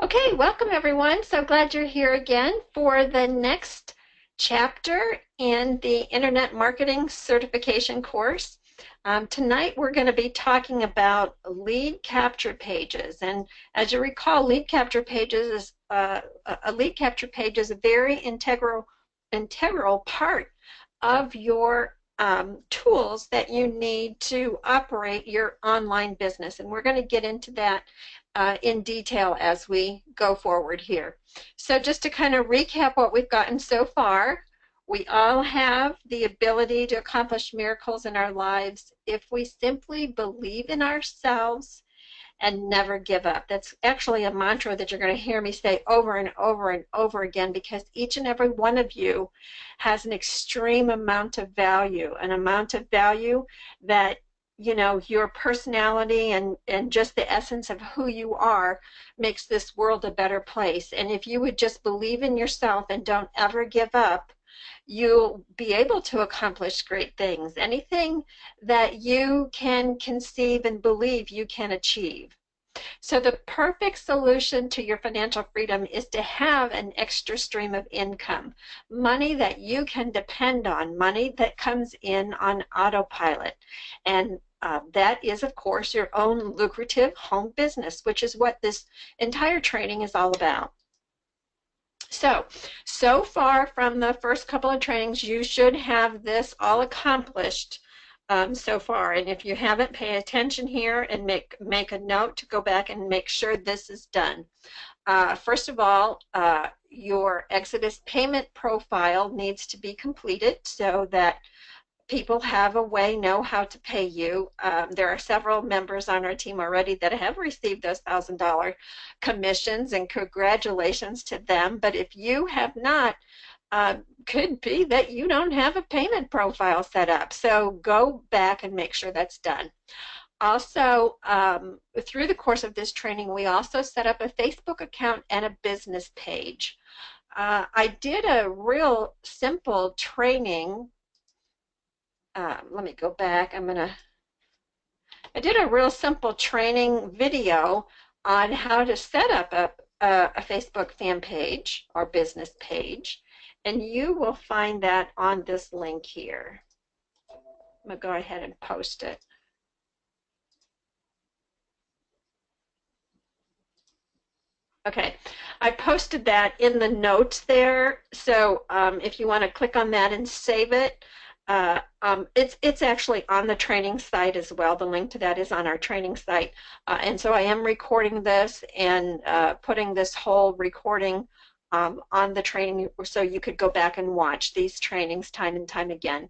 Okay, welcome everyone. So glad you're here again for the next chapter in the Internet Marketing Certification course. Tonight we're going to be talking about lead capture pages. And as you recall, lead capture pages is a lead capture page is a very integral part of your tools that you need to operate your online business. And we're going to get into that in detail as we go forward here. So just to kind of recap what we've gotten so far, we all have the ability to accomplish miracles in our lives if we simply believe in ourselves and never give up. That's actually a mantra that you're going to hear me say over and over and over again, because each and every one of you has an extreme amount of value, that your personality and just the essence of who you are makes this world a better place. And if you would just believe in yourself and don't ever give up, you'll be able to accomplish great things. Anything that you can conceive and believe, you can achieve. So the perfect solution to your financial freedom is to have an extra stream of income, money that you can depend on, money that comes in on autopilot. And that is, of course, your own lucrative home business, which is what this entire training is all about. So far from the first couple of trainings, you should have this all accomplished so far. And if you haven't, pay attention here and make a note to go back and make sure this is done. First of all, your Exodus payment profile needs to be completed so that people have a way, know how to pay you. There are several members on our team already that have received those $1,000 commissions, and congratulations to them. But if you have not, could be that you don't have a payment profile set up. So go back and make sure that's done. Also, through the course of this training, we also set up a Facebook account and a business page. I did a real simple training. Let me go back. I did a real simple training video on how to set up a Facebook fan page or business page, and you will find that on this link here. I'm going to go ahead and post it. Okay, I posted that in the notes there, so if you want to click on that and save it, it's actually on the training site as well. The link to that is on our training site. And so I am recording this and putting this whole recording on the training so you could go back and watch these trainings time and time again.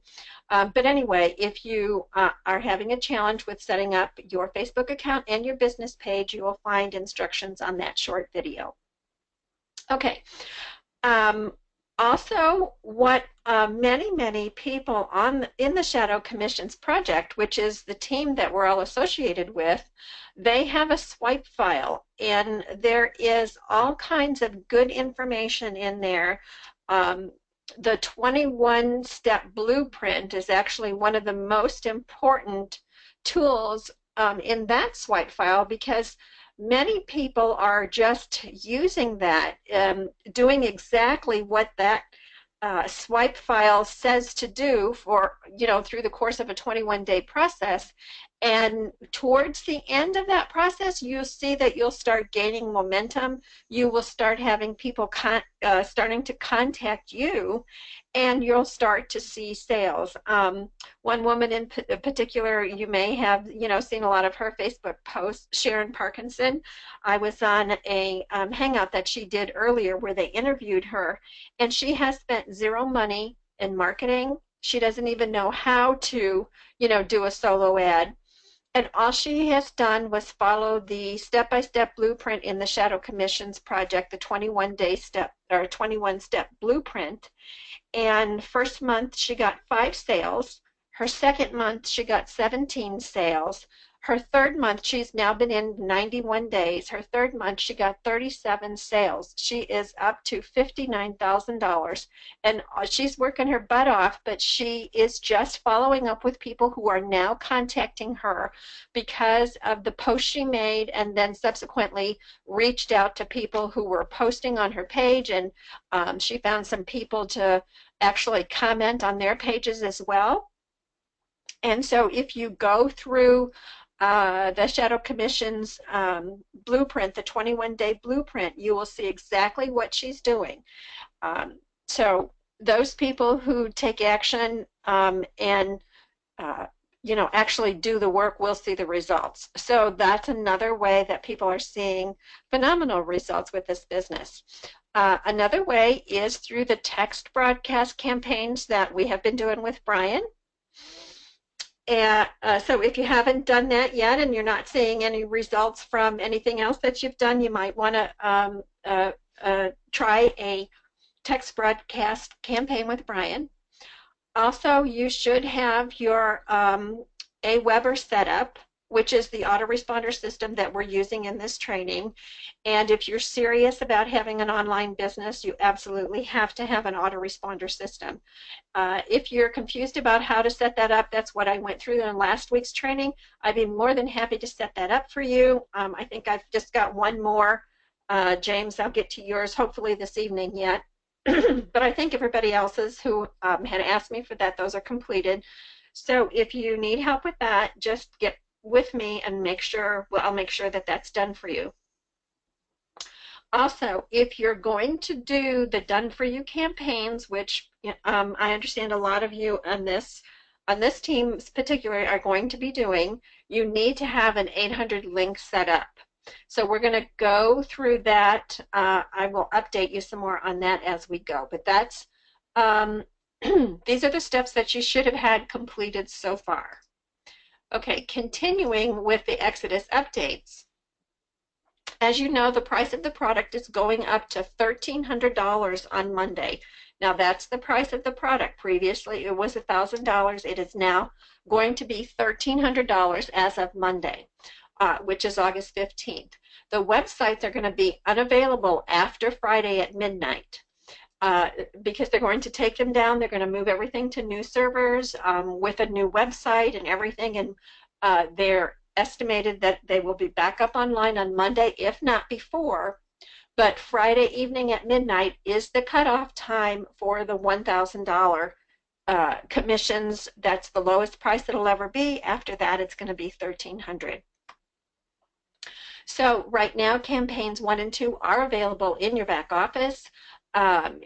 But anyway, if you are having a challenge with setting up your Facebook account and your business page, you will find instructions on that short video. Okay. Also, what many people in the Shadow Commissions project, which is the team that we're all associated with, they have a swipe file, and there is all kinds of good information in there. The 21-step blueprint is actually one of the most important tools in that swipe file, because many people are just using that, doing exactly what that swipe file says to do for, through the course of a 21-day process. And towards the end of that process, you'll see that you'll start gaining momentum. You will start having people starting to contact you, and you'll start to see sales. One woman in particular, you may have seen a lot of her Facebook posts, Sharon Parkinson. I was on a hangout that she did earlier where they interviewed her, and she has spent zero money in marketing. She doesn't even know how to do a solo ad. And all she has done was follow the step-by-step blueprint in the Shadow Commissions project, the 21-step blueprint. And first month she got 5 sales. Her second month, she got 17 sales. Her third month, she's now been in 91 days. Her third month, she got 37 sales. She is up to $59,000. And she's working her butt off, but she is just following up with people who are now contacting her because of the post she made, and then subsequently reached out to people who were posting on her page. And she found some people to actually comment on their pages as well. And so if you go through the Shadow Commission's blueprint, the 21-day blueprint, you will see exactly what she's doing. So those people who take action and actually do the work will see the results. So that's another way that people are seeing phenomenal results with this business. Another way is through the text broadcast campaigns that we have been doing with Brian. And so if you haven't done that yet and you're not seeing any results from anything else that you've done, you might want to try a text broadcast campaign with Brian. Also, you should have your Aweber set up, which is the autoresponder system that we're using in this training. And if you're serious about having an online business, you absolutely have to have an autoresponder system. If you're confused about how to set that up, that's what I went through in last week's training. I'd be more than happy to set that up for you. I think I've just got one more. James, I'll get to yours hopefully this evening yet. But I think everybody else's who had asked me for that, those are completed. So if you need help with that, just get with me and make sure, well, I'll make sure that that's done for you. Also, if you're going to do the Done For You campaigns, which I understand a lot of you on this team particularly are going to be doing, you need to have an 800 link set up. So we're going to go through that. I will update you some more on that as we go. But that's these are the steps that you should have had completed so far. Okay, continuing with the Exodus updates. As you know, the price of the product is going up to $1,300 on Monday. Now that's the price of the product. Previously it was $1,000. It is now going to be $1,300 as of Monday, which is August 15th. The websites are going to be unavailable after Friday at midnight. Because they're going to take them down. They're going to move everything to new servers with a new website and everything, and they're estimated that they will be back up online on Monday, if not before. But Friday evening at midnight is the cutoff time for the $1,000 commissions. That's the lowest price it'll ever be. After that, it's going to be $1,300. So right now, campaigns 1 and 2 are available in your back office.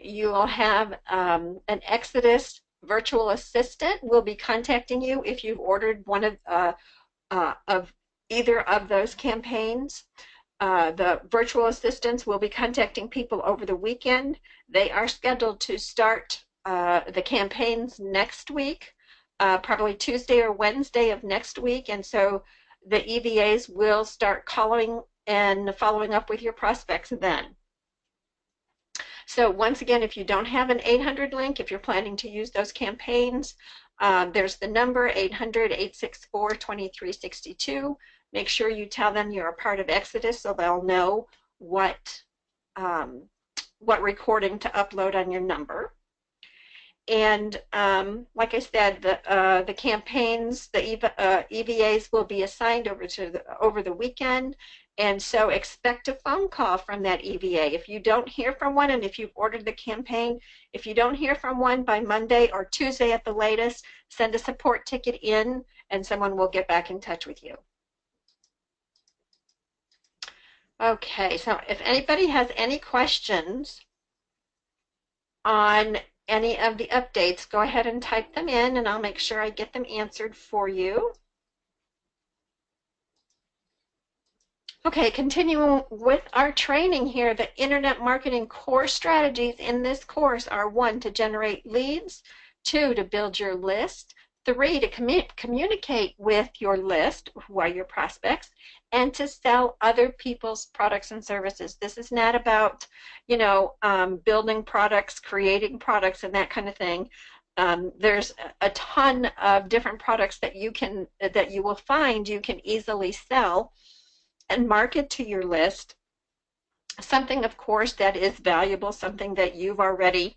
You will have an Exodus virtual assistant will be contacting you if you've ordered one of either of those campaigns. The virtual assistants will be contacting people over the weekend. They are scheduled to start the campaigns next week, probably Tuesday or Wednesday of next week, and so the EVAs will start calling and following up with your prospects then. So once again, if you don't have an 800 link, if you're planning to use those campaigns, there's the number 800-864-2362. Make sure you tell them you're a part of Exodus so they'll know what recording to upload on your number. And like I said, the campaigns, the EVAs will be assigned over the weekend. And so expect a phone call from that EVA. If you don't hear from one, and if you've ordered the campaign, if you don't hear from one by Monday or Tuesday at the latest, send a support ticket in and someone will get back in touch with you. Okay, so if anybody has any questions on any of the updates, go ahead and type them in and I'll make sure I get them answered for you. Okay, continuing with our training here, the internet marketing core strategies in this course are 1, to generate leads, 2, to build your list, 3, to communicate with your list, who are your prospects, and to sell other people's products and services. This is not about, building products, creating products, and that kind of thing. There's a ton of different products that you will find you can easily sell and market to your list. Something, of course, that is valuable, something that you've already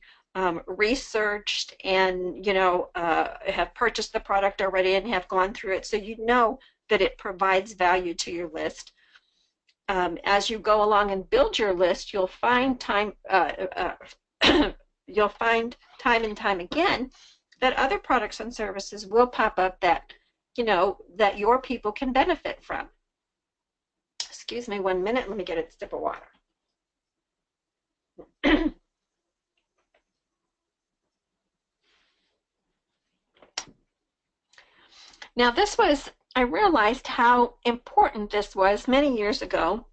researched and have purchased the product already and have gone through it, so you know that it provides value to your list. As you go along and build your list, you'll find you'll find time and time again that other products and services will pop up that that your people can benefit from. Excuse me 1 minute, let me get a sip of water. Now I realized how important this was many years ago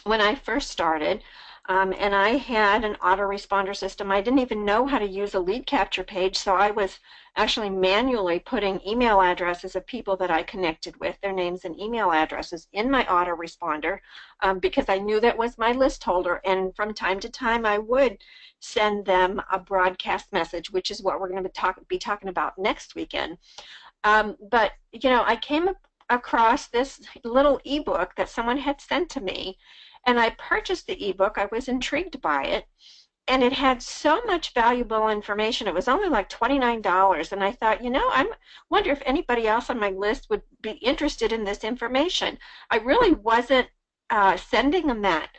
when I first started, and I had an autoresponder system. I didn't even know how to use a lead capture page, so I was actually manually putting email addresses of people that I connected with, their names and email addresses, in my autoresponder because I knew that was my list holder, and from time to time I would send them a broadcast message, which is what we're going to be talking about next weekend. But I came across this little ebook that someone had sent to me, and I purchased the ebook. I was intrigued by it, and it had so much valuable information. It was only like $29, and I thought, I wonder if anybody else on my list would be interested in this information. I really wasn't sending them that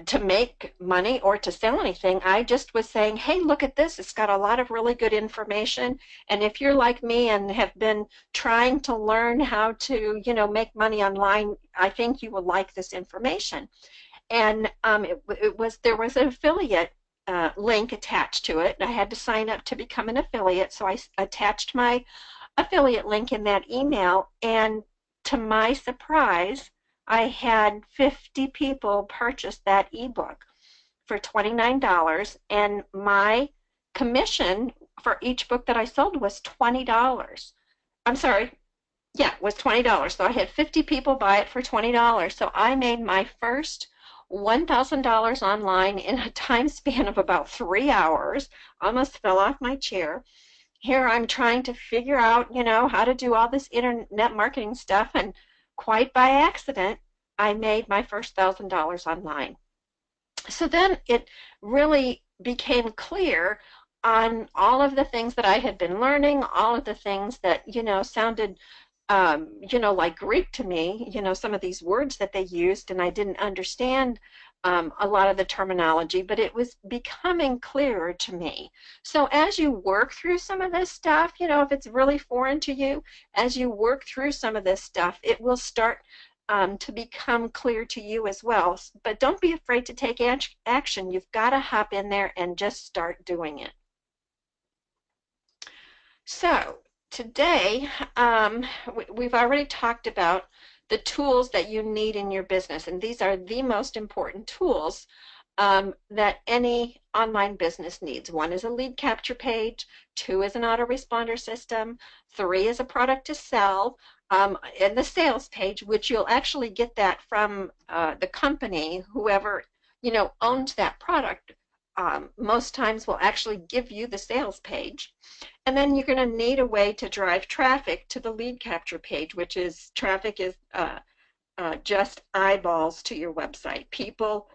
to make money or to sell anything. I just was saying, hey, look at this. It's got a lot of really good information. And if you're like me and have been trying to learn how to, make money online, I think you will like this information. And there was an affiliate link attached to it. I had to sign up to become an affiliate. So I attached my affiliate link in that email. And to my surprise, I had 50 people purchase that ebook for $29, and my commission for each book that I sold was $20. I'm sorry, yeah, it was $20. So I had 50 people buy it for $20. So I made my first $1,000 online in a time span of about 3 hours. Almost fell off my chair. Here I'm trying to figure out, how to do all this internet marketing stuff, and quite by accident, I made my first $1,000 online. So then it really became clear on all of the things that I had been learning, all of the things that, sounded, like Greek to me, some of these words that they used, and I didn't understand a lot of the terminology, but it was becoming clearer to me. So as you work through some of this stuff, if it's really foreign to you, as you work through some of this stuff, it will start to become clear to you as well. But don't be afraid to take action. You've got to hop in there and just start doing it. So today, we've already talked about the tools that you need in your business, and these are the most important tools that any online business needs. 1 is a lead capture page, 2 is an autoresponder system, 3 is a product to sell, and the sales page, which you'll actually get that from the company, whoever owns that product. Most times will actually give you the sales page. And then you're going to need a way to drive traffic to the lead capture page, which is traffic is just eyeballs to your website, people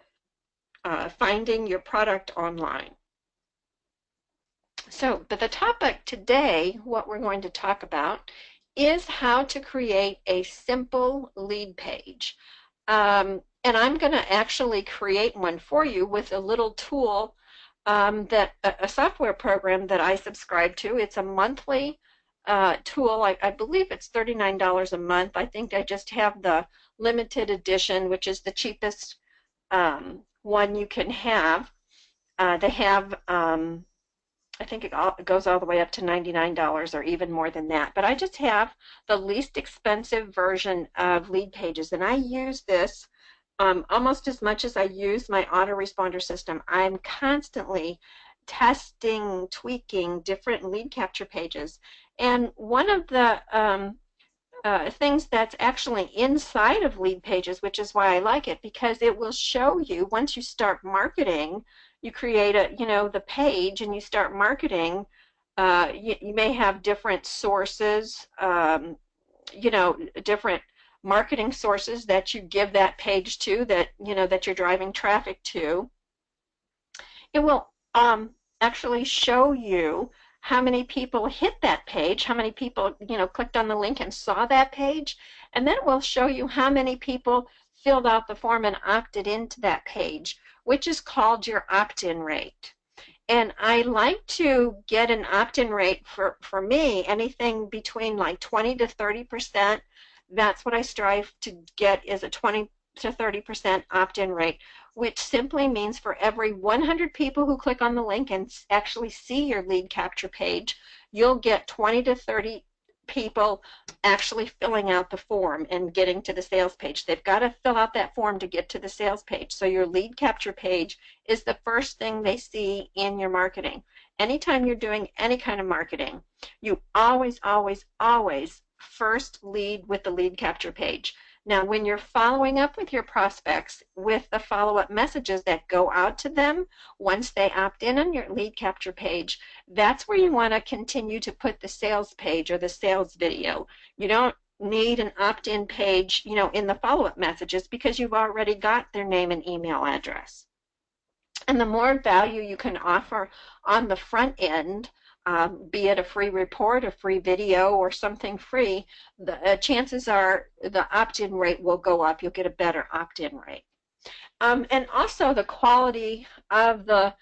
finding your product online. So, but the topic today, what we're going to talk about, is how to create a simple lead page. And I'm going to actually create one for you with a little tool a software program that I subscribe to. It's a monthly tool. I believe it's $39 a month. I think I just have the limited edition, which is the cheapest one you can have. They have, I think it goes all the way up to $99 or even more than that. But I just have the least expensive version of Lead Pages, and I use this almost as much as I use my autoresponder system. I'm constantly testing, tweaking different lead capture pages. And one of the things that's actually inside of Lead Pages, which is why I like it, because it will show you once you start marketing, you create the page and you start marketing you may have different sources, different marketing sources that you give that page to, that that you're driving traffic to. It will actually show you how many people hit that page, how many people clicked on the link and saw that page, and then it will show you how many people filled out the form and opted into that page, which is called your opt-in rate. And I like to get an opt-in rate for me, anything between like 20 to 30%. That's what I strive to get, is a 20 to 30% opt-in rate, which simply means for every 100 people who click on the link and actually see your lead capture page, you'll get 20 to 30 people actually filling out the form and getting to the sales page. They've got to fill out that form to get to the sales page. So your lead capture page is the first thing they see in your marketing. Anytime you're doing any kind of marketing, you always, always, always first lead with the lead capture page. Now, when you're following up with your prospects with the follow-up messages that go out to them once they opt in on your lead capture page, that's where you want to continue to put the sales page or the sales video. You don't need an opt-in page, in the follow-up messages, because you've already got their name and email address. And the more value you can offer on the front end, be it a free report, a free video, or something free, the chances are the opt-in rate will go up. You'll get a better opt-in rate. And also the quality of the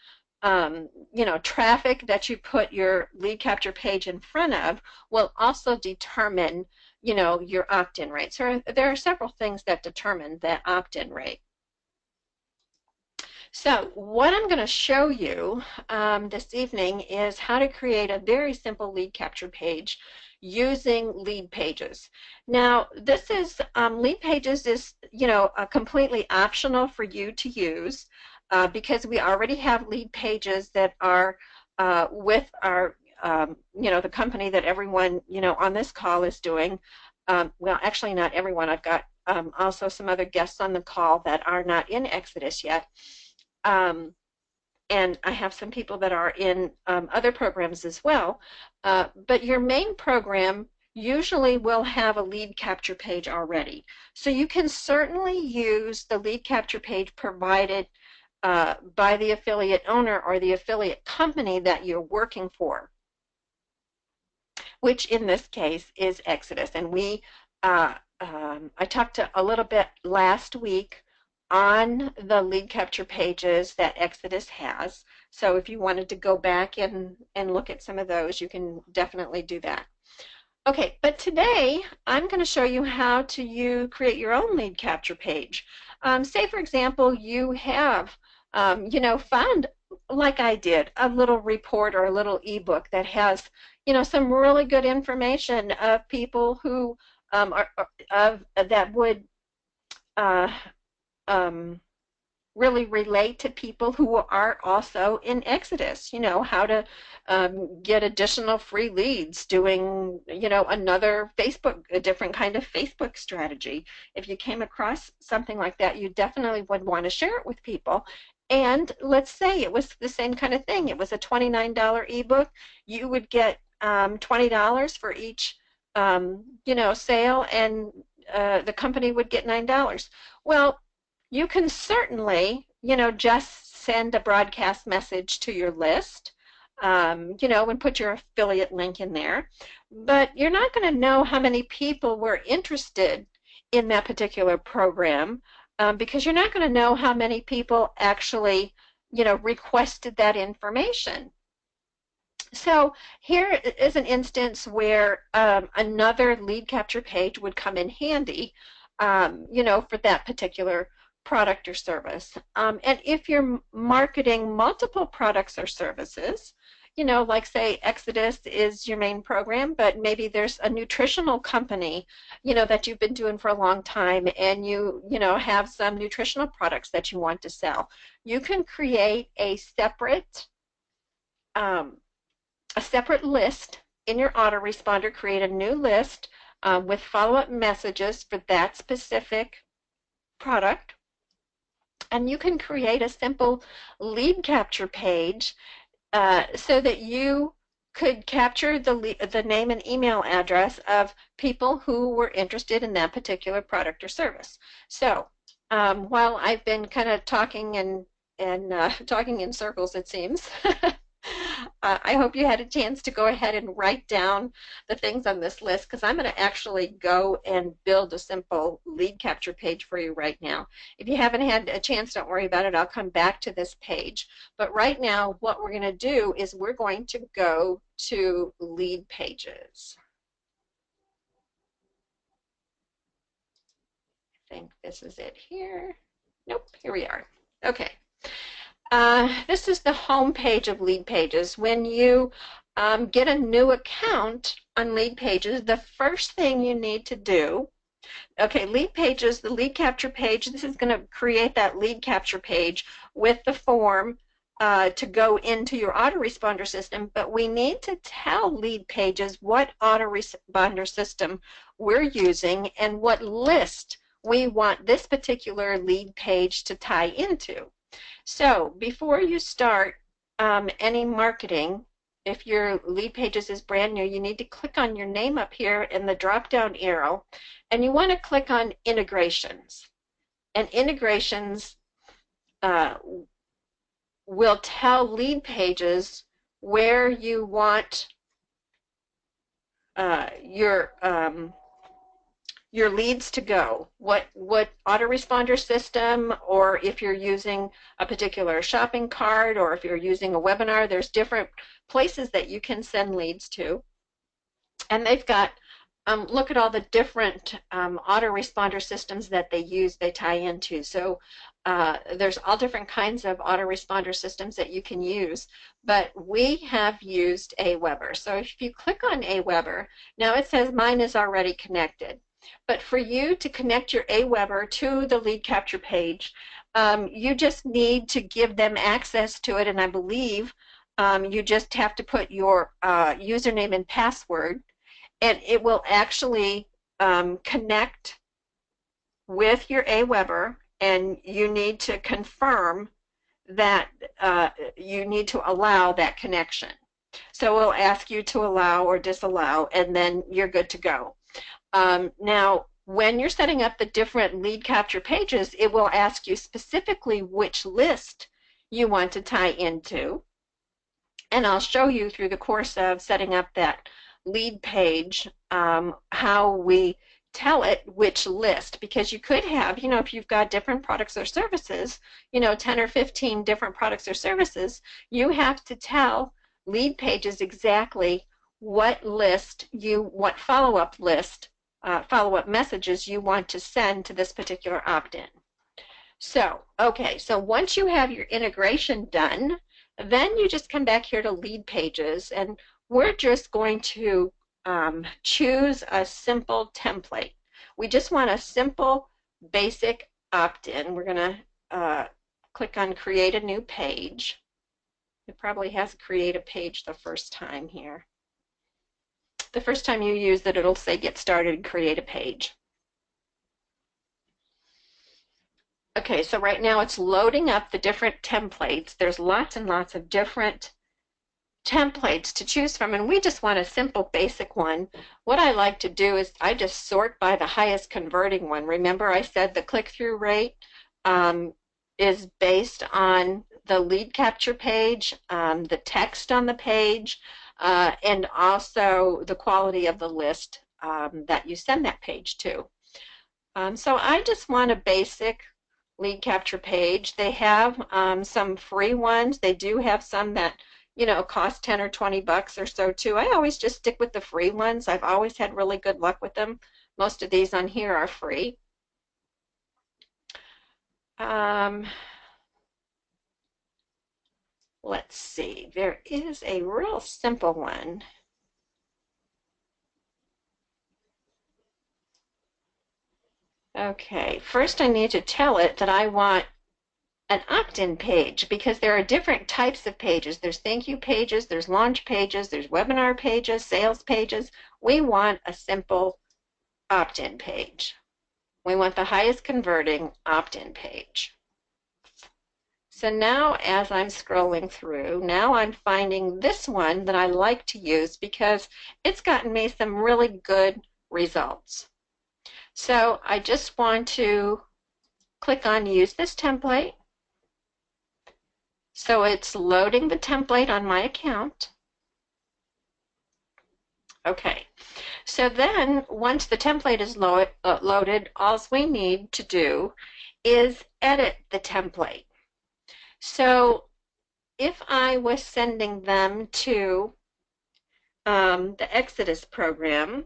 traffic that you put your lead capture page in front of will also determine, your opt-in rate. So there are several things that determine that opt-in rate. So what I'm going to show you this evening is how to create a very simple lead capture page using Lead Pages. Now, this is Lead Pages is completely optional for you to use because we already have Lead Pages that are with our the company that everyone on this call is doing. Well, actually not everyone. I've got also some other guests on the call that are not in Exodus yet. And I have some people that are in other programs as well. But your main program usually will have a lead capture page already. So you can certainly use the lead capture page provided by the affiliate owner or the affiliate company that you're working for, which in this case is Exodus. And I talked a little bit last week on the lead capture pages that Exodus has. So if you wanted to go back and look at some of those, you can definitely do that. Okay, but today I'm going to show you how to create your own lead capture page. Say, for example, you have, found, like I did, a little report or a little ebook that has, some really good information of people who that would really relate to people who are also in Exodus, how to get additional free leads doing, a different kind of Facebook strategy. If you came across something like that, you definitely would want to share it with people. And let's say it was the same kind of thing. It was a $29 ebook. You would get $20 for each, sale, and the company would get $9. Well, you can certainly, just send a broadcast message to your list, and put your affiliate link in there. But you're not going to know how many people were interested in that particular program because you're not going to know how many people actually, requested that information. So here is an instance where another lead capture page would come in handy, for that particular product or service. And if you're marketing multiple products or services, like say Exodus is your main program, but maybe there's a nutritional company, that you've been doing for a long time, and you have some nutritional products that you want to sell. You can create a separate list in your autoresponder, create a new list with follow-up messages for that specific product. And you can create a simple lead capture page so that you could capture the name and email address of people who were interested in that particular product or service. So while I've been kind of talking and talking in circles, it seems, I hope you had a chance to go ahead and write down the things on this list, because I'm going to actually go and build a simple lead capture page for you right now. If you haven't had a chance, don't worry about it. I'll come back to this page. But right now, what we're going to do is we're going to go to lead pages. I think this is it here. Nope, here we are. Okay. This is the home page of lead pages. When you get a new account on lead pages, the first thing you need to do, okay, lead pages, the lead capture page, this is going to create that lead capture page with the form to go into your autoresponder system, but we need to tell lead pages what autoresponder system we're using and what list we want this particular lead page to tie into. So before you start any marketing, if your lead pages is brand new, you need to click on your name up here in the drop-down arrow, and you want to click on integrations. And integrations will tell lead pages where you want your leads to go, what autoresponder system, or if you're using a particular shopping cart, or if you're using a webinar, there's different places that you can send leads to. And they've got, look at all the different autoresponder systems that they tie into. So there's all different kinds of autoresponder systems that you can use, but we have used Aweber. So if you click on Aweber, now it says mine is already connected. But for you to connect your Aweber to the lead capture page, you just need to give them access to it, and I believe you just have to put your username and password, and it will actually connect with your Aweber, and you need to confirm that you need to allow that connection. So we'll ask you to allow or disallow, and then you're good to go. Now, when you're setting up the different lead capture pages, it will ask you specifically which list you want to tie into. And I'll show you through the course of setting up that lead page how we tell it which list, because you could have, you know, if you've got different products or services, you know, 10 or 15 different products or services, you have to tell lead pages exactly what list what follow-up list, follow-up messages you want to send to this particular opt-in. So, okay, so once you have your integration done, then you just come back here to lead pages, and we're just going to choose a simple template. We just want a simple, basic opt-in. We're going to click on create a new page. It probably has create a page the first time here. The first time you use it, it'll say get started, create a page. Okay, so right now it's loading up the different templates. There's lots and lots of different templates to choose from, and we just want a simple basic one. What I like to do is I just sort by the highest converting one. Remember I said the click-through rate is based on the lead capture page, the text on the page, and also the quality of the list that you send that page to. So I just want a basic lead capture page. They have some free ones. They do have some that, you know, cost 10 or 20 bucks or so too. I always just stick with the free ones. I've always had really good luck with them. Most of these on here are free. Let's see, there is a real simple one. Okay, first I need to tell it that I want an opt-in page, because there are different types of pages. There's thank you pages, there's launch pages, there's webinar pages, sales pages. We want a simple opt-in page. We want the highest converting opt-in page. So now as I'm scrolling through, now I'm finding this one that I like to use because it's gotten me some really good results. So I just want to click on Use this template. So it's loading the template on my account. Okay, so then once the template is loaded, all we need to do is edit the template. So if I was sending them to the Exodus program,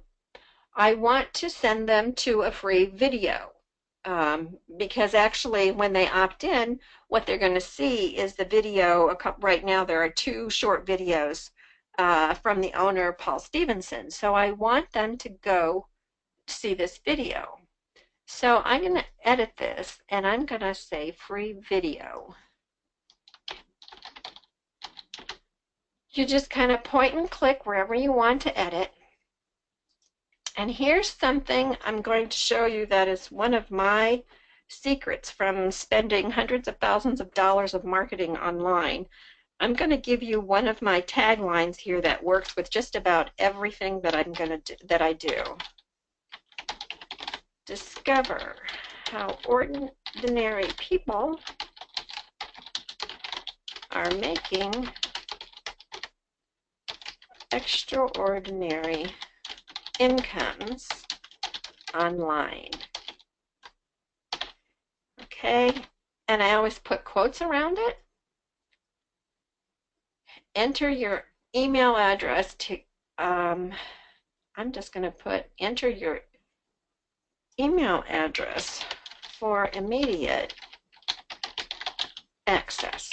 I want to send them to a free video because actually when they opt in, what they're going to see is the video. Right now there are 2 short videos from the owner, Paul Stevenson. So I want them to go see this video. So I'm going to edit this and I'm going to say free video. You just kind of point and click wherever you want to edit. And here's something I'm going to show you that is one of my secrets from spending hundreds of thousands of dollars of marketing online. I'm going to give you one of my taglines here that works with just about everything that I do. Discover how ordinary people are making extraordinary incomes online. Okay, and I always put quotes around it. Enter your email address to, I'm just going to put enter your email address for immediate access.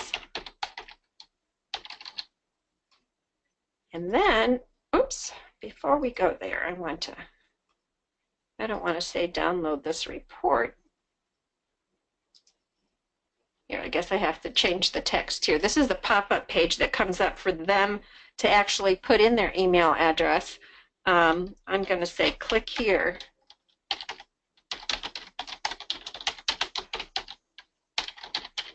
And then, oops, before we go there, I don't want to say download this report. Here, I guess I have to change the text here. This is the pop-up page that comes up for them to actually put in their email address. I'm going to say click here.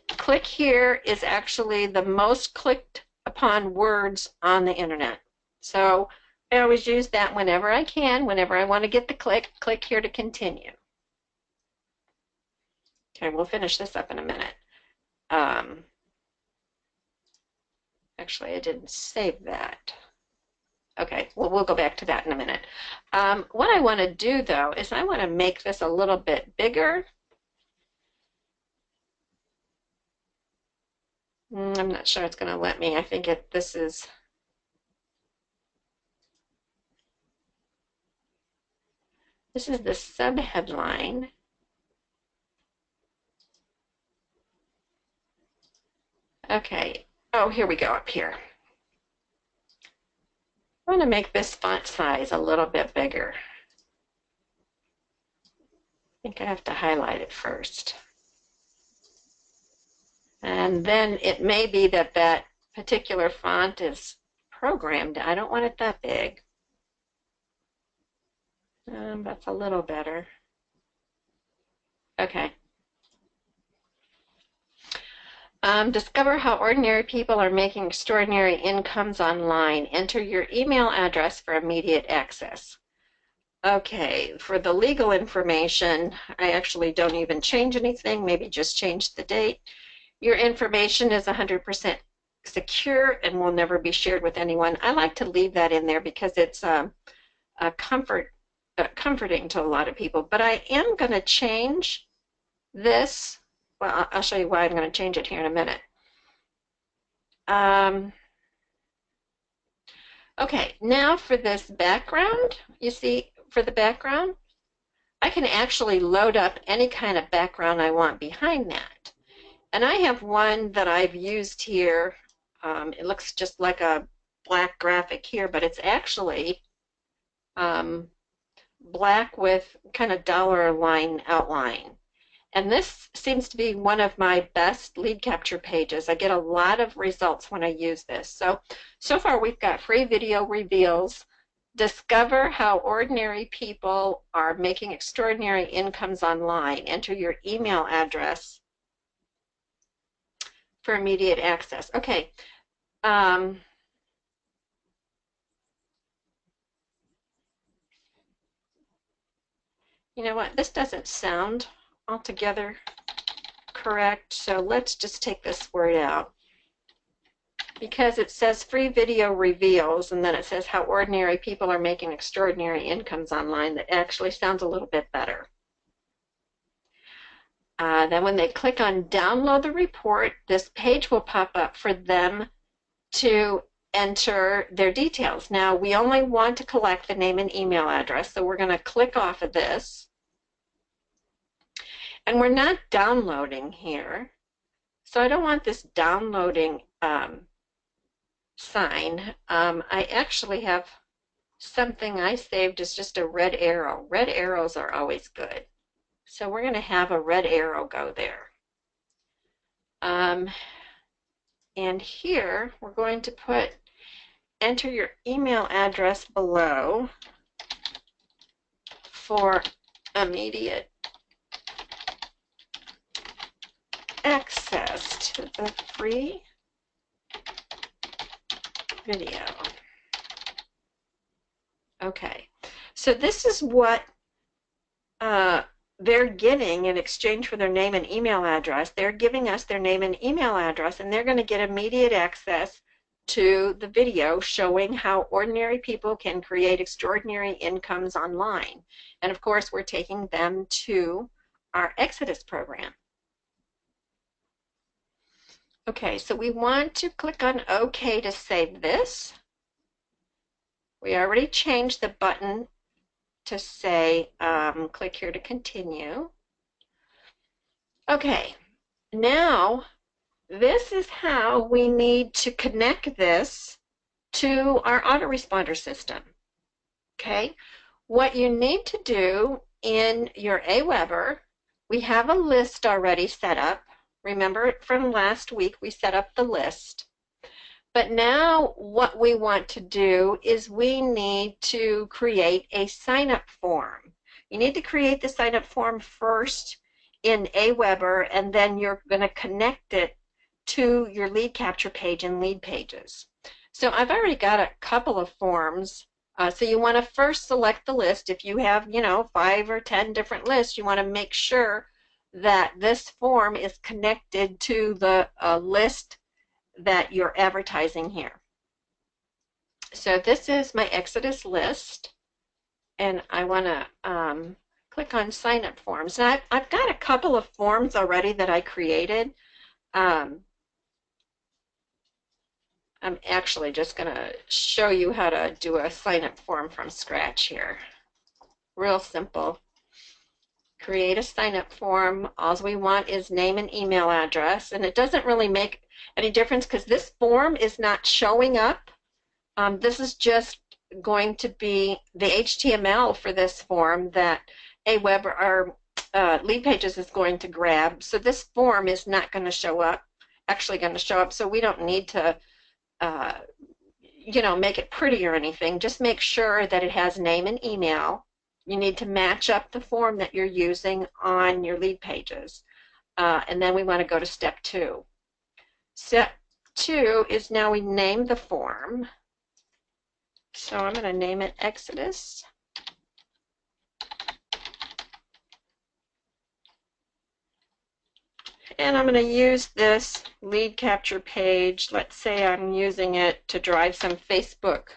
Click here is actually the most clicked upon words on the internet. So I always use that whenever I can, whenever I want to get the click here to continue. Okay, we'll finish this up in a minute. Actually, I didn't save that. Okay, well, we'll go back to that in a minute. What I want to do, though, is I want to make this a little bit bigger. I'm not sure it's going to let me. I think this is... This is the subheadline. Okay. Oh, here we go up here. I want to make this font size a little bit bigger. I think I have to highlight it first. And then it may be that that particular font is programmed. I don't want it that big. That's a little better. Okay. Discover how ordinary people are making extraordinary incomes online. Enter your email address for immediate access. Okay, for the legal information, I actually don't even change anything, maybe just change the date. Your information is 100% secure and will never be shared with anyone. I like to leave that in there because it's comforting to a lot of people. But I am going to change this. Well, I'll show you why I'm going to change it here in a minute. Okay, now for this background, you see, for the background, I can actually load up any kind of background I want behind that. And I have one that I've used here. It looks just like a black graphic here, but it's actually black with kind of dollar line outline. And this seems to be one of my best lead capture pages. I get a lot of results when I use this. So far we've got free video reveals, discover how ordinary people are making extraordinary incomes online, enter your email address for immediate access. Okay. You know what? This doesn't sound altogether correct, so let's just take this word out. Because it says free video reveals, and then it says how ordinary people are making extraordinary incomes online. That actually sounds a little bit better. Then when they click on download the report, this page will pop up for them to enter their details. Now, we only want to collect the name and email address, so we're going to click off of this. And we're not downloading here, so I don't want this downloading sign. I actually have something I saved as just a red arrow. Red arrows are always good. So we're going to have a red arrow go there. And here we're going to put, enter your email address below for immediate access to the free video. Okay, so this is what they're getting in exchange for their name and email address. They're giving us their name and email address, and they're going to get immediate access to the video showing how ordinary people can create extraordinary incomes online. And of course, we're taking them to our Exodus program. Okay, so we want to click on OK to save this. We already changed the button to say, click here to continue. Okay, now this is how we need to connect this to our autoresponder system. Okay, what you need to do in your Aweber, we have a list already set up. Remember from last week, we set up the list. But now what we want to do is we need to create a sign-up form. You need to create the sign-up form first in Aweber, and then you're going to connect it to your lead capture page and lead pages. So I've already got a couple of forms. So you want to first select the list. If you have, 5 or 10 different lists, you want to make sure that this form is connected to the list that you're advertising here. So this is my Exodus list, and I want to click on sign up forms. Now I've got a couple of forms already that I created. I'm actually just going to show you how to do a sign up form from scratch here. Real simple. Create a sign up form. All we want is name and email address, and it doesn't really make any difference because this form is not showing up. This is just going to be the HTML for this form that Aweber or Lead Pages is going to grab. So this form is not going to show up, so we don't need to make it pretty or anything. Just make sure that it has name and email. You need to match up the form that you're using on your lead pages. And then we want to go to step 2. Step 2 is now we name the form. So I'm going to name it Exodus. And I'm going to use this lead capture page. Let's say I'm using it to drive some Facebook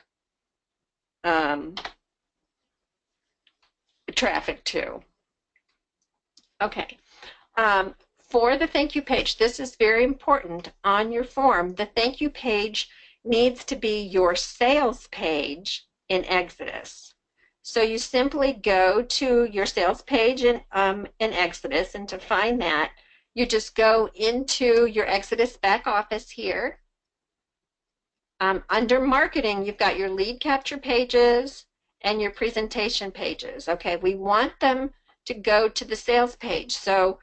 traffic to. Okay. For the thank you page, this is very important on your form. The thank you page needs to be your sales page in Exodus. So you simply go to your sales page in Exodus, and to find that, you just go into your Exodus back office here. Under marketing, you've got your lead capture pages and your presentation pages. Okay, we want them to go to the sales page. So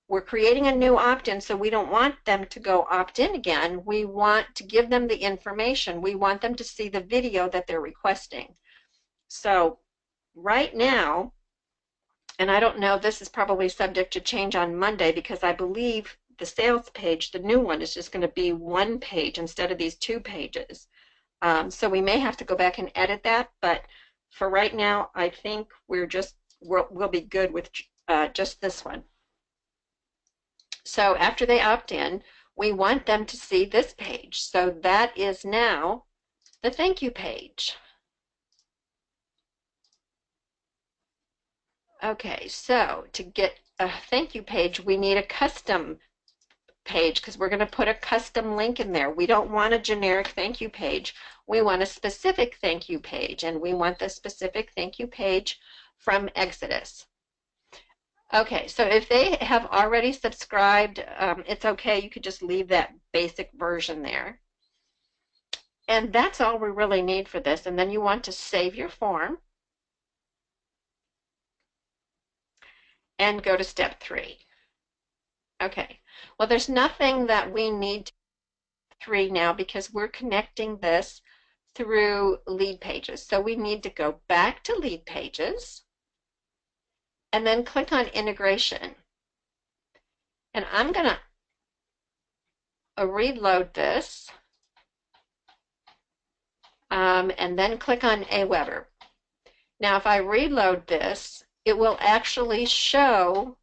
we're creating a new opt-in, so we don't want them to go opt-in again. We want to give them the information. We want them to see the video that they're requesting. So right now, and I don't know, this is probably subject to change on Monday because I believe the sales page, the new one, is just going to be one page instead of these 2 pages. So we may have to go back and edit that, but for right now, I think we'll be good with just this one. So after they opt in, we want them to see this page. So that is now the thank you page. Okay, so to get a thank you page, we need a custom page because we're going to put a custom link in there. We don't want a generic thank you page. We want a specific thank you page, and we want the specific thank you page from Exodus. Okay, so if they have already subscribed, it's okay. You could just leave that basic version there. And that's all we really need for this. And then you want to save your form and go to step 3. Okay, well, there's nothing that we need to 3 now because we're connecting this through lead pages. So we need to go back to lead pages and then click on integration. And I'm going to reload this and then click on Aweber. Now, if I reload this, it will actually show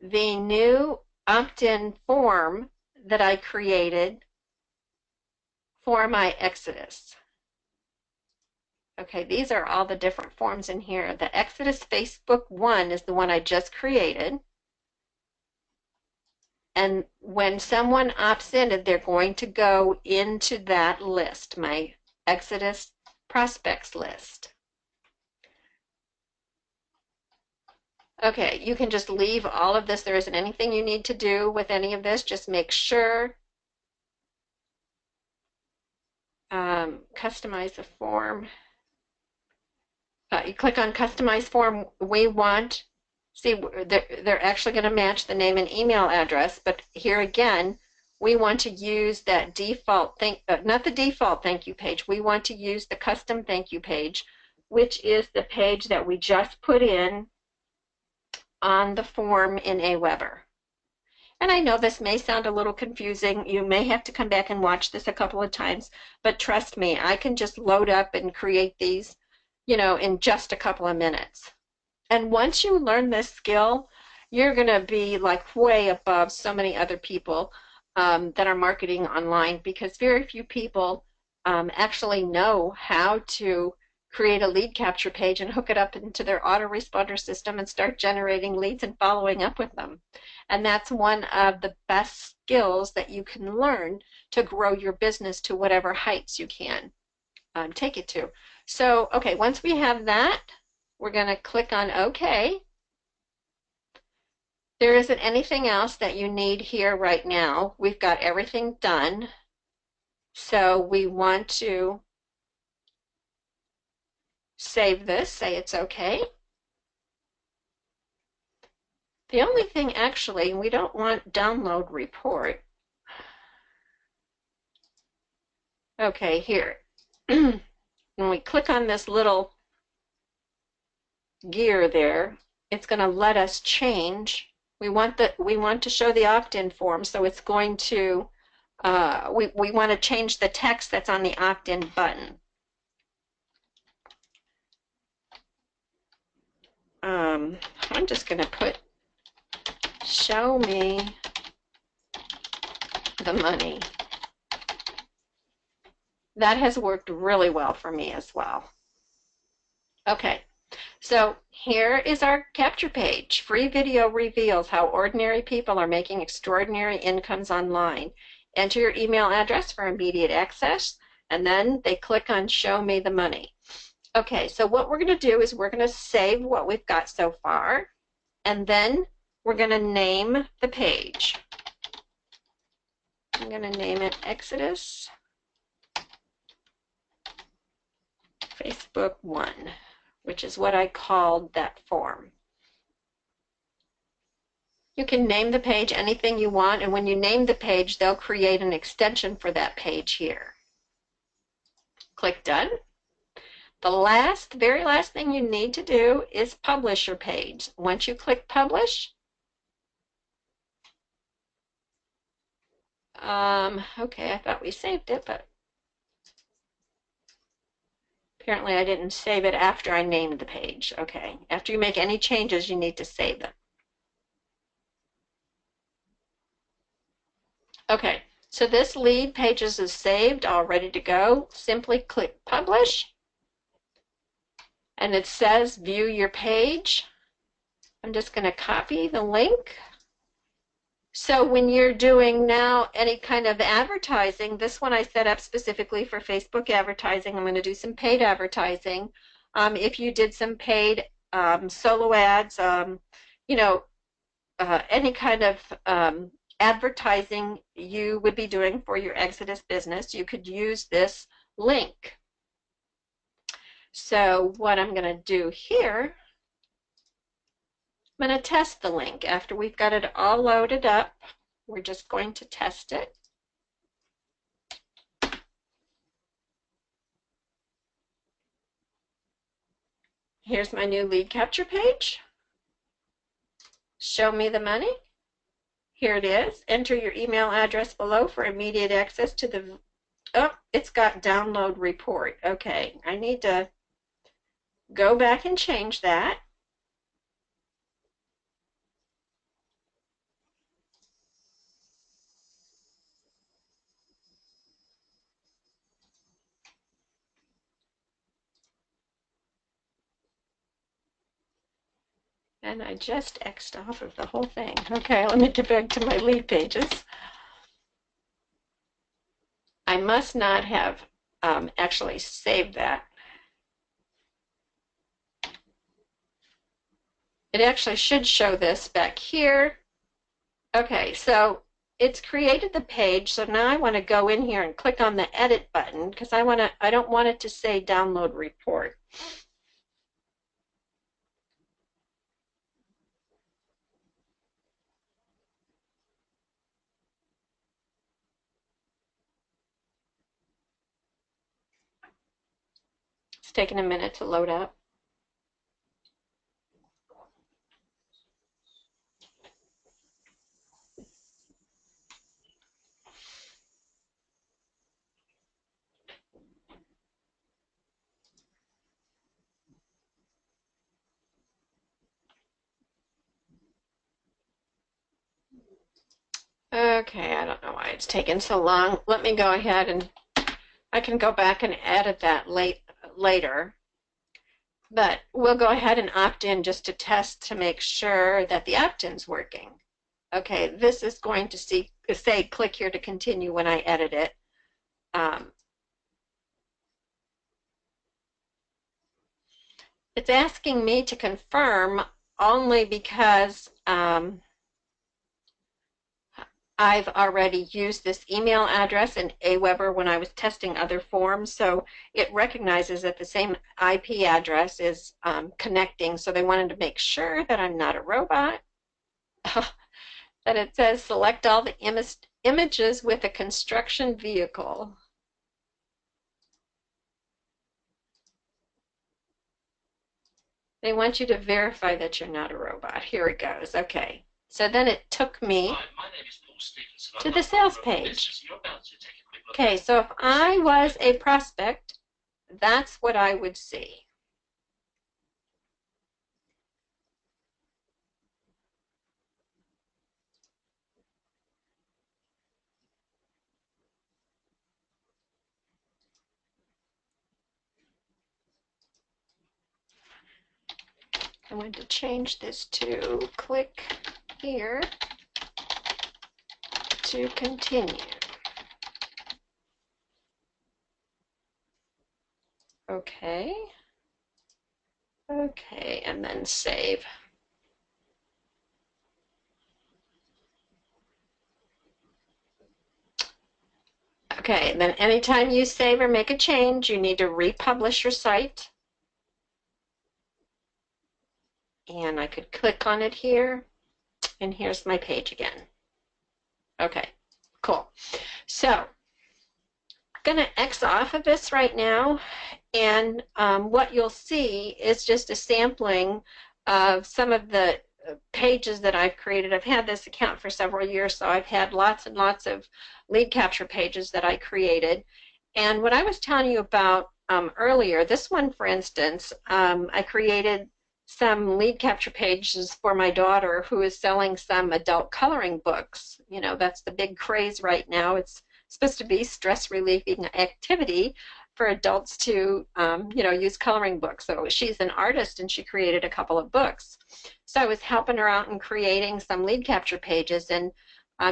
the new opt-in form that I created for my Exodus. Okay, these are all the different forms in here. The Exodus Facebook one is the one I just created. And when someone opts in, they're going to go into that list, my Exodus prospects list. Okay, you can just leave all of this. There isn't anything you need to do with any of this. Just make sure. Customize the form. You click on customize form. We want, see, they're actually going to match the name and email address, but here again, we want to use that default, not the default thank you page. We want to use the custom thank you page, which is the page that we just put in on the form in Aweber. And I know this may sound a little confusing. You may have to come back and watch this a couple of times, but trust me, I can just load up and create these, you know, in just a couple of minutes. And once you learn this skill, you're going to be like way above so many other people that are marketing online, because very few people actually know how to create a lead capture page and hook it up into their autoresponder system and start generating leads and following up with them. And that's one of the best skills that you can learn to grow your business to whatever heights you can take it to. So, okay, once we have that, we're going to click on OK. There isn't anything else that you need here right now. We've got everything done. So we want to save this, say it's okay. The only thing actually, we don't want download report. Okay, here. When we click on this little gear there, it's going to let us change. We want to show the opt-in form, so it's going to we want to change the text that's on the opt-in button. I'm just going to put show me the money. That has worked really well for me as well. Okay, so here is our capture page. Free video reveals how ordinary people are making extraordinary incomes online. Enter your email address for immediate access, and then they click on show me the money. Okay, so what we're going to do is we're going to save what we've got so far, and then we're going to name the page. I'm going to name it Exodus Facebook 1, which is what I called that form. You can name the page anything you want, and when you name the page, they'll create an extension for that page here. Click Done. The very last thing you need to do is publish your page. Once you click Publish, Okay, I thought we saved it, but apparently I didn't save it after I named the page. Okay, after you make any changes, you need to save them. Okay, so this lead pages is saved, all ready to go. Simply click publish, and it says view your page. I'm just going to copy the link. So when you're doing now any kind of advertising, this one I set up specifically for Facebook advertising. I'm going to do some paid advertising. If you did some paid solo ads, you know, any kind of advertising you would be doing for your Exodus business, you could use this link. So what I'm going to do here, I'm going to test the link. After we've got it all loaded up, we're just going to test it. Here's my new lead capture page. Show me the money. Here it is. Enter your email address below for immediate access to the, oh, it's got download report. Okay, I need to go back and change that. And I just X'd off of the whole thing. Okay, let me get back to my lead pages. I must not have actually saved that. It actually should show this back here. Okay, so it's created the page, so now I want to go in here and click on the edit button because I don't want it to say download report. It's taking a minute to load up. Okay, I don't know why it's taking so long. Let me go ahead and I can go back and edit that later. But we'll go ahead and opt in just to test to make sure that the opt-in's working. Okay, this is going to say click here to continue when I edit it. It's asking me to confirm only because I've already used this email address in Aweber when I was testing other forms, so it recognizes that the same IP address is connecting, so they wanted to make sure that I'm not a robot. That it says select all the images with a construction vehicle. They want you to verify that you're not a robot. Here it goes. Okay. So then it took me to the sales page. Okay, so if I was a prospect, that's what I would see. I'm going to change this to click here to continue. Okay. Okay, and then save. Okay, then anytime you save or make a change, you need to republish your site. And I could click on it here, and here's my page again. Okay, cool. So I'm going to X off of this right now, and what you'll see is just a sampling of some of the pages that I've created. I've had this account for several years, so I've had lots and lots of lead capture pages that I created. And what I was telling you about earlier, this one, for instance, I created some lead capture pages for my daughter who is selling some adult coloring books. You know, that's the big craze right now. It's supposed to be stress relieving activity for adults to, you know, use coloring books. So she's an artist and she created a couple of books. So I was helping her out in creating some lead capture pages, and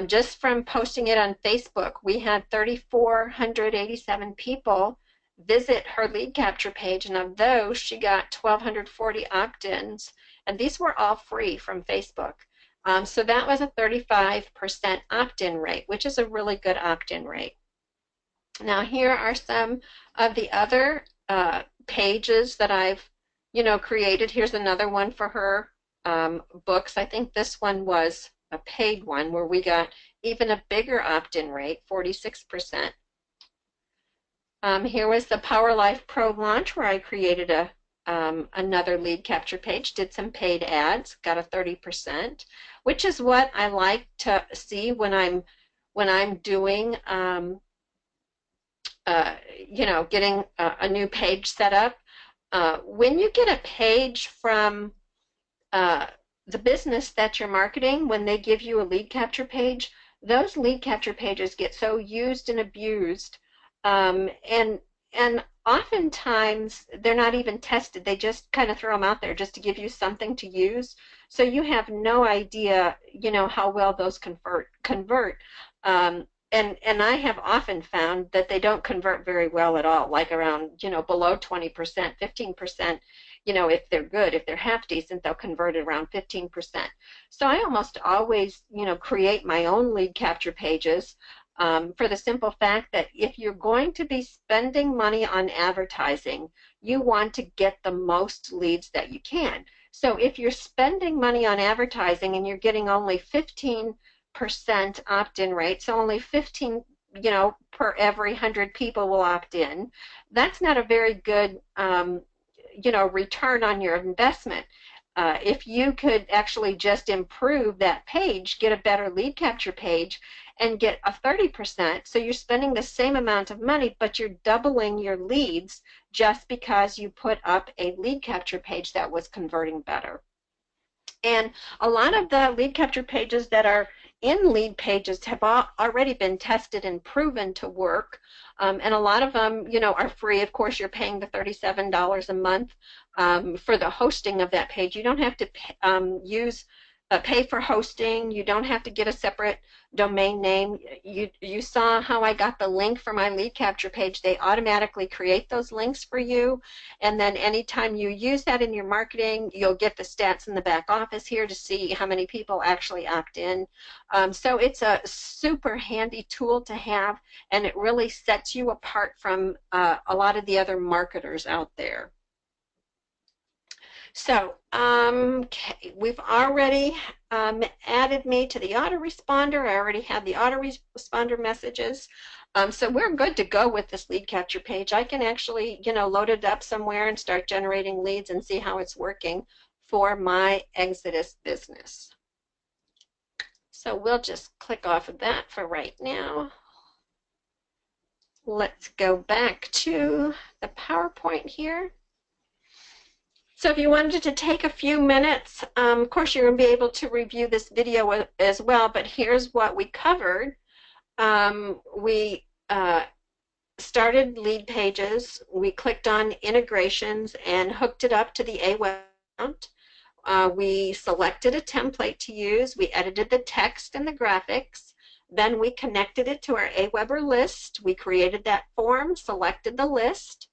just from posting it on Facebook, we had 3,487 people visit her lead capture page, and of those, she got 1,240 opt-ins, and these were all free from Facebook. So that was a 35% opt-in rate, which is a really good opt-in rate. Now here are some of the other pages that I've, you know, created. Here's another one for her books. I think this one was a paid one where we got even a bigger opt-in rate, 46%. Here was the Power Life Pro launch where I created a another lead capture page, did some paid ads, got a 30%, which is what I like to see when I'm doing you know, getting a new page set up. When you get a page from the business that you're marketing, when they give you a lead capture page, those lead capture pages get so used and abused, and oftentimes they're not even tested. They just kind of throw them out there just to give you something to use. So you have no idea, you know, how well those convert. And I have often found that they don't convert very well at all, like around, you know, below 20%, 15%. You know, if they're good, if they're half decent, they'll convert at around 15%. So I almost always, you know, create my own lead capture pages for the simple fact that if you're going to be spending money on advertising, you want to get the most leads that you can. So if you're spending money on advertising and you're getting only 15% opt-in rate, so only 15, you know, per every 100 people will opt in, that's not a very good you know, return on your investment. If you could actually just improve that page, get a better lead capture page, and get a 30%, so you're spending the same amount of money, but you're doubling your leads just because you put up a lead capture page that was converting better. And a lot of the lead capture pages that are in lead pages have already been tested and proven to work. And a lot of them, you know, are free. Of course, you're paying the $37 a month for the hosting of that page. You don't have to pay for hosting. You don't have to get a separate domain name. You saw how I got the link for my lead capture page. They automatically create those links for you, and then anytime you use that in your marketing, you'll get the stats in the back office here to see how many people actually opt in. So it's a super handy tool to have, and it really sets you apart from a lot of the other marketers out there. So, okay, we've already added me to the autoresponder. I already had the autoresponder messages. So we're good to go with this lead capture page. I can actually, you know, load it up somewhere and start generating leads and see how it's working for my Exodus business. So we'll just click off of that for right now. Let's go back to the PowerPoint here. So if you wanted to take a few minutes, of course you're going to be able to review this video as well, but here's what we covered. We started lead pages, we clicked on integrations and hooked it up to the Aweber account. We selected a template to use, we edited the text and the graphics, then we connected it to our Aweber list, we created that form, selected the list,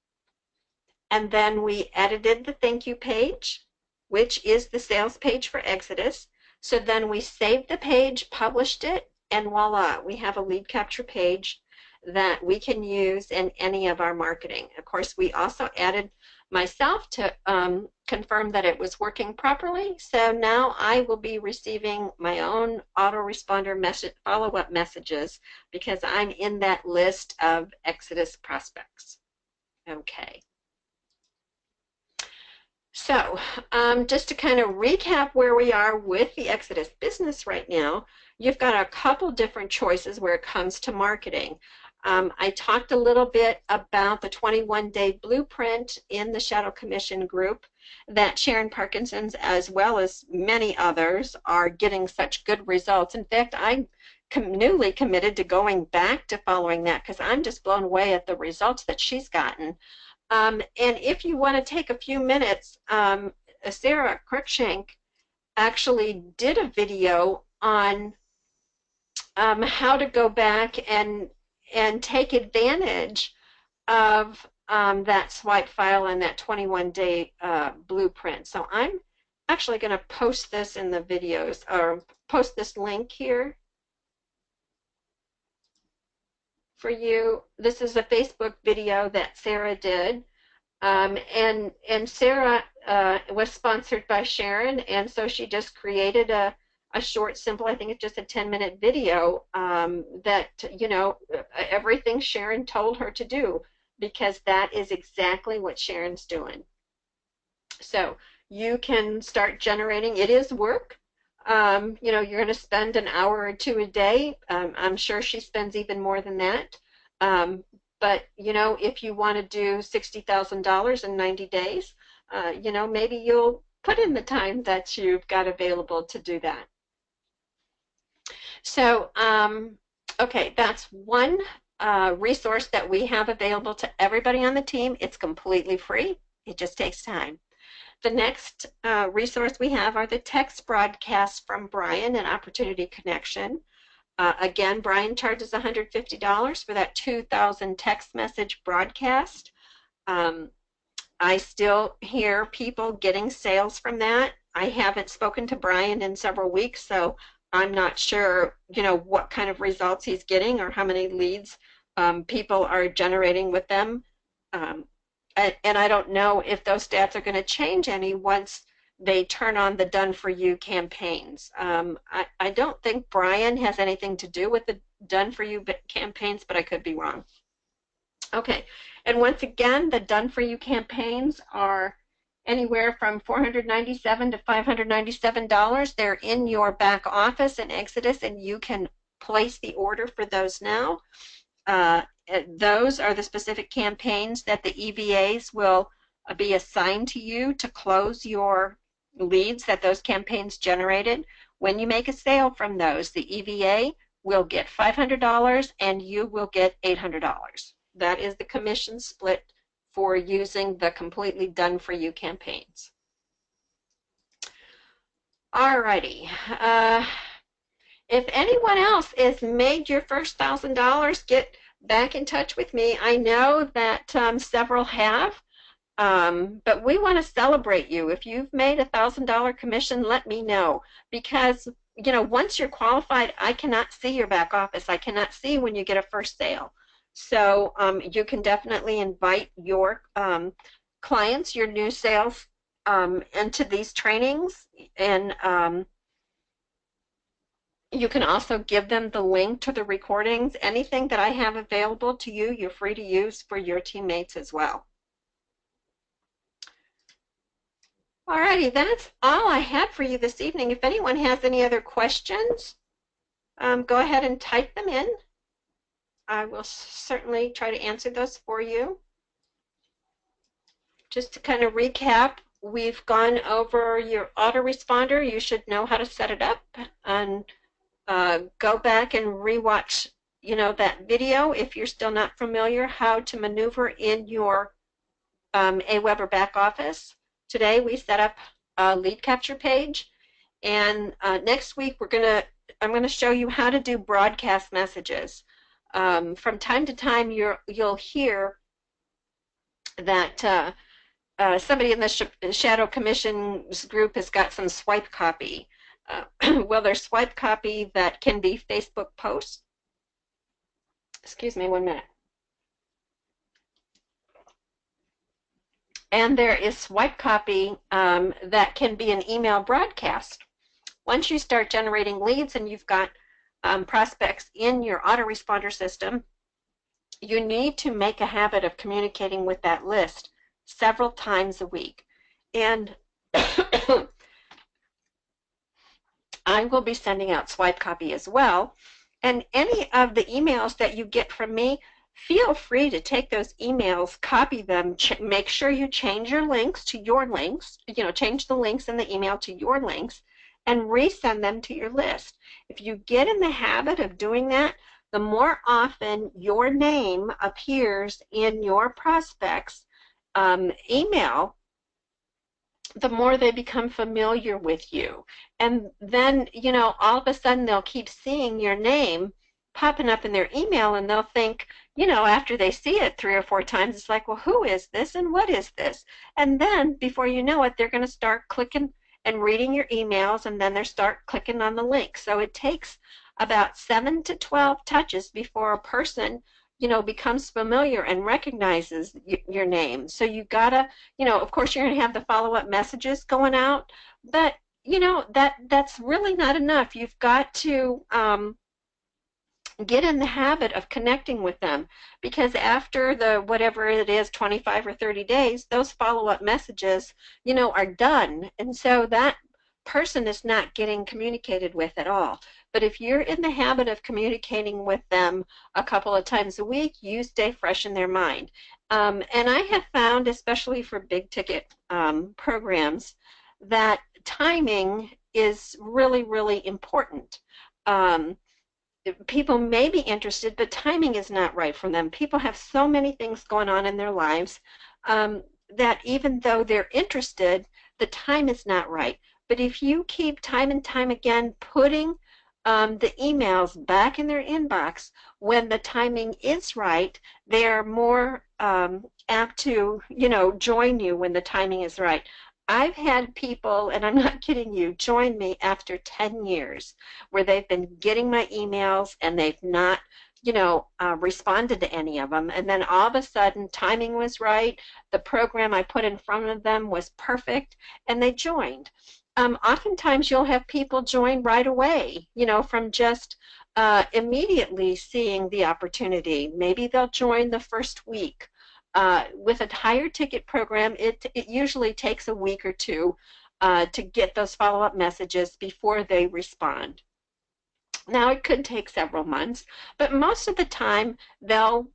and then we edited the thank you page, which is the sales page for Exodus. So then we saved the page, published it, and voila, we have a lead capture page that we can use in any of our marketing. Of course, we also added myself to confirm that it was working properly. So now I will be receiving my own autoresponder message, follow-up messages, because I'm in that list of Exodus prospects. Okay. So, just to kind of recap where we are with the Exodus business right now, you've got a couple different choices where it comes to marketing. I talked a little bit about the 21-day blueprint in the Shadow Commission group that Sharon Parkinson's, as well as many others, are getting such good results. In fact, I'm newly committed to going back to following that because I'm just blown away at the results that she's gotten. And if you want to take a few minutes, Sarah Cruikshank actually did a video on how to go back and take advantage of that swipe file and that 21-day blueprint. So I'm actually going to post this in the videos, or post this link here for you. This is a Facebook video that Sarah did. And Sarah was sponsored by Sharon, and so she just created a short, simple, I think it's just a 10-minute video that, you know, everything Sharon told her to do, because that is exactly what Sharon's doing. So you can start generating. It is work. You know, you're going to spend an hour or two a day. I'm sure she spends even more than that. But, you know, if you want to do $60,000 in 90 days, you know, maybe you'll put in the time that you've got available to do that. So, okay, that's one resource that we have available to everybody on the team. It's completely free. It just takes time. The next resource we have are the text broadcasts from Brian and Opportunity Connection. Again, Brian charges $150 for that 2,000 text message broadcast. I still hear people getting sales from that. I haven't spoken to Brian in several weeks, so I'm not sure, you know, what kind of results he's getting or how many leads people are generating with them. And I don't know if those stats are going to change any once they turn on the Done For You campaigns. I don't think Brian has anything to do with the Done For You campaigns, but I could be wrong. Okay, and once again, the Done For You campaigns are anywhere from $497 to $597. They're in your back office in Exodus, and you can place the order for those now. Those are the specific campaigns that the EVAs will be assigned to you to close your leads that those campaigns generated. When you make a sale from those, the EVA will get $500 and you will get $800. That is the commission split for using the completely Done For You campaigns. Alrighty. If anyone else has made your first $1,000, get back in touch with me. I know that several have, but we want to celebrate you. If you've made a $1,000 commission, let me know, because, you know, once you're qualified, I cannot see your back office. I cannot see when you get a first sale. So you can definitely invite your clients, your new sales, into these trainings, and you can also give them the link to the recordings. Anything that I have available to you, you're free to use for your teammates as well. Alrighty, that's all I had for you this evening. If anyone has any other questions, go ahead and type them in. I will certainly try to answer those for you. Just to kind of recap, we've gone over your autoresponder. You should know how to set it up, and go back and rewatch, you know, that video if you're still not familiar how to maneuver in your AWeber back office. Today we set up a lead capture page, and next week I'm going to show you how to do broadcast messages. From time to time you'll hear that somebody in the Shadow Commission's group has got some swipe copy. Well, there's swipe copy that can be Facebook posts. Excuse me 1 minute. And there is swipe copy that can be an email broadcast. Once you start generating leads and you've got prospects in your autoresponder system, you need to make a habit of communicating with that list several times a week. And I will be sending out swipe copy as well. And any of the emails that you get from me, feel free to take those emails, copy them, make sure you change your links to your links, change the links in the email to your links, and resend them to your list. If you get in the habit of doing that, the more often your name appears in your prospects' email, the more they become familiar with you. And then, all of a sudden they'll keep seeing your name popping up in their email, and they'll think, after they see it 3 or 4 times, it's like, well, who is this and what is this? And then before you know it, they're going to start clicking and reading your emails, and then they start clicking on the link. So it takes about 7 to 12 touches before a person becomes familiar and recognizes your name. So you gotta, of course you're gonna have the follow-up messages going out, but that's really not enough. You've got to get in the habit of connecting with them, because after the whatever it is, 25 or 30 days, those follow-up messages, are done, and so that person is not getting communicated with at all. But if you're in the habit of communicating with them a couple of times a week, you stay fresh in their mind. And I have found, especially for big ticket programs, that timing is really, really important. People may be interested, but timing is not right for them. People have so many things going on in their lives that even though they're interested, the time is not right. But if you keep time and time again putting the emails back in their inbox when the timing is right, they're more apt to, join you when the timing is right. I've had people, and I'm not kidding you, join me after 10 years where they've been getting my emails and they've not, responded to any of them. And then all of a sudden, timing was right, the program I put in front of them was perfect, and they joined. Oftentimes you'll have people join right away, from just immediately seeing the opportunity. Maybe they'll join the first week. With a higher ticket program, it usually takes a week or two to get those follow-up messages before they respond. Now, it could take several months, but most of the time they'll,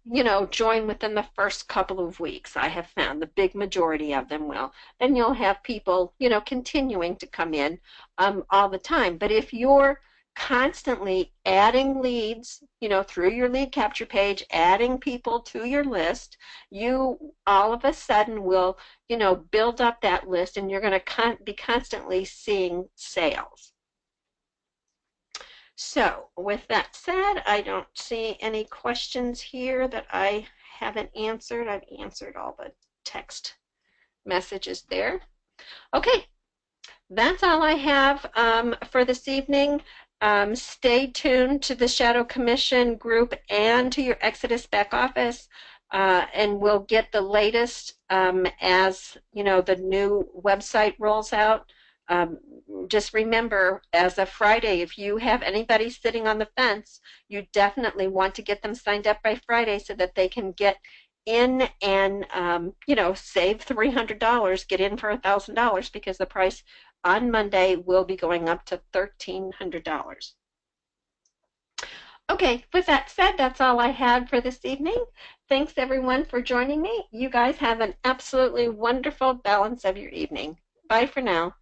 join within the first couple of weeks. I have found the big majority of them will. Then you'll have people, continuing to come in all the time. But if you're constantly adding leads, through your lead capture page, adding people to your list, you all of a sudden will, build up that list, and you're going to be constantly seeing sales. So with that said, I don't see any questions here that I haven't answered. I've answered all the text messages there. Okay, that's all I have for this evening. Stay tuned to the Shadow Commission group and to your Exodus back office, and we'll get the latest as the new website rolls out. Just remember, as of Friday, if you have anybody sitting on the fence, you definitely want to get them signed up by Friday so that they can get in and save $300, get in for $1,000, because the price on Monday will be going up to $1,300. Okay, with that said, that's all I had for this evening. Thanks everyone for joining me. You guys have an absolutely wonderful balance of your evening. Bye for now.